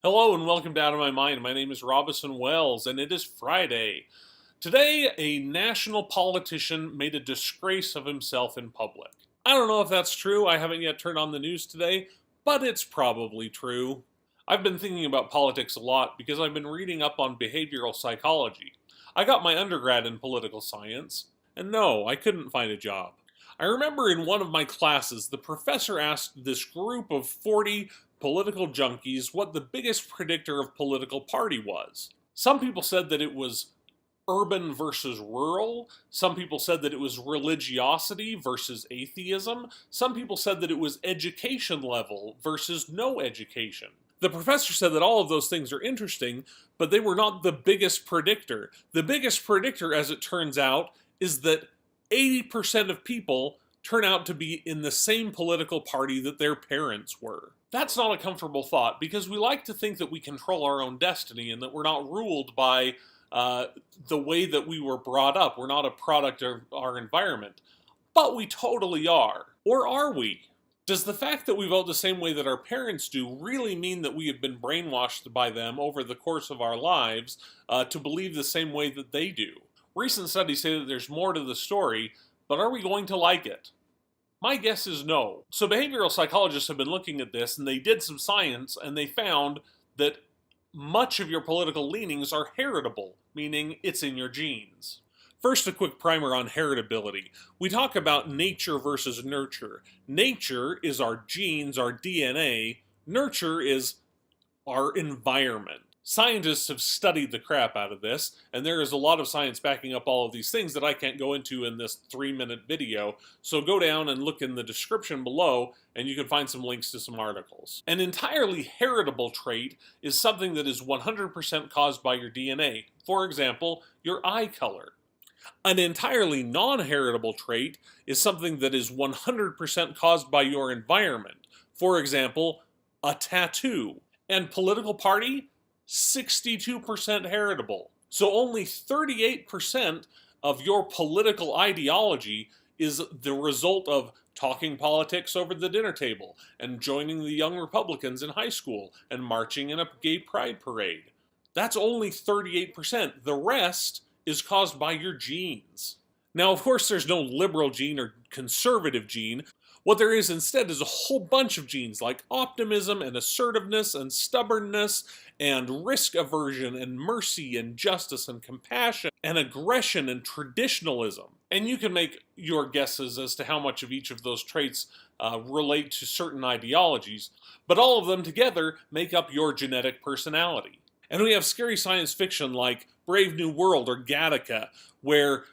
Hello and welcome to Out of My Mind. My name is Robison Wells and it is Friday. Today, a national politician made a disgrace of himself in public. I don't know if that's true. I haven't yet turned on the news today, but it's probably true. I've been thinking about politics a lot because I've been reading up on behavioral psychology. I got my undergrad in political science, and no, I couldn't find a job. I remember in one of my classes, the professor asked this group of 40 political junkies what the biggest predictor of political party was. Some people said that it was urban versus rural. Some people said that it was religiosity versus atheism. Some people said that it was education level versus no education. The professor said that all of those things are interesting, but they were not the biggest predictor. The biggest predictor, as it turns out, is that 80% of people turn out to be in the same political party that their parents were. That's not a comfortable thought, because we like to think that we control our own destiny and that we're not ruled by the way that we were brought up. We're not a product of our environment. But we totally are. Or are we? Does the fact that we vote the same way that our parents do really mean that we have been brainwashed by them over the course of our lives to believe the same way that they do? Recent studies say that there's more to the story, but are we going to like it? My guess is no. So behavioral psychologists have been looking at this, and they did some science, and they found that much of your political leanings are heritable, meaning it's in your genes. First, a quick primer on heritability. We talk about nature versus nurture. Nature is our genes, our DNA. Nurture is our environment. Scientists have studied the crap out of this, and there is a lot of science backing up all of these things that I can't go into in this 3-minute video, so go down and look in the description below, and you can find some links to some articles. An entirely heritable trait is something that is 100% caused by your DNA. For example, your eye color. An entirely non-heritable trait is something that is 100% caused by your environment. For example, a tattoo. And political party? 62% heritable. So only 38% of your political ideology is the result of talking politics over the dinner table and joining the Young Republicans in high school and marching in a gay pride parade. That's only 38%. The rest is caused by your genes. Now, of course, there's no liberal gene or conservative gene. What there is instead is a whole bunch of genes like optimism and assertiveness and stubbornness and risk aversion and mercy and justice and compassion and aggression and traditionalism. And you can make your guesses as to how much of each of those traits relate to certain ideologies, but all of them together make up your genetic personality. And we have scary science fiction like Brave New World or Gattaca, where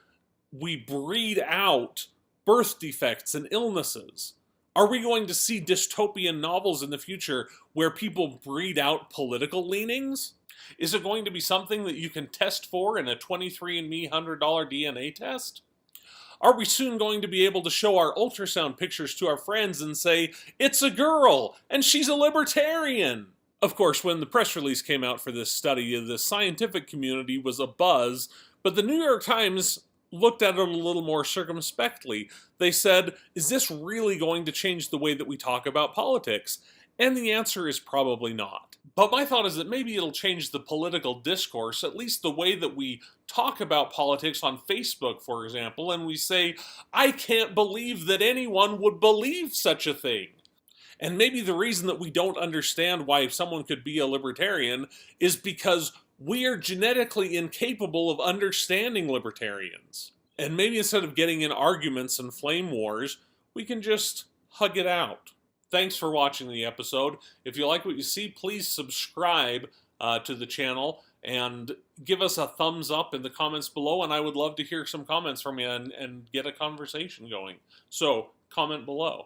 we breed out birth defects and illnesses. Are we going to see dystopian novels in the future where people breed out political leanings? Is it going to be something that you can test for in a 23andMe $100 DNA test? Are we soon going to be able to show our ultrasound pictures to our friends and say, it's a girl, and she's a libertarian? Of course, when the press release came out for this study, the scientific community was abuzz, but the New York Times looked at it a little more circumspectly. They said, is this really going to change the way that we talk about politics? And the answer is probably not. But my thought is that maybe it'll change the political discourse, at least the way that we talk about politics on Facebook, for example, and we say, I can't believe that anyone would believe such a thing. And maybe the reason that we don't understand why someone could be a libertarian is because we are genetically incapable of understanding libertarians. And maybe instead of getting in arguments and flame wars, we can just hug it out. Thanks for watching the episode. If you like what you see, please subscribe to the channel and give us a thumbs up in the comments below, and I would love to hear some comments from you and get a conversation going. So, comment below.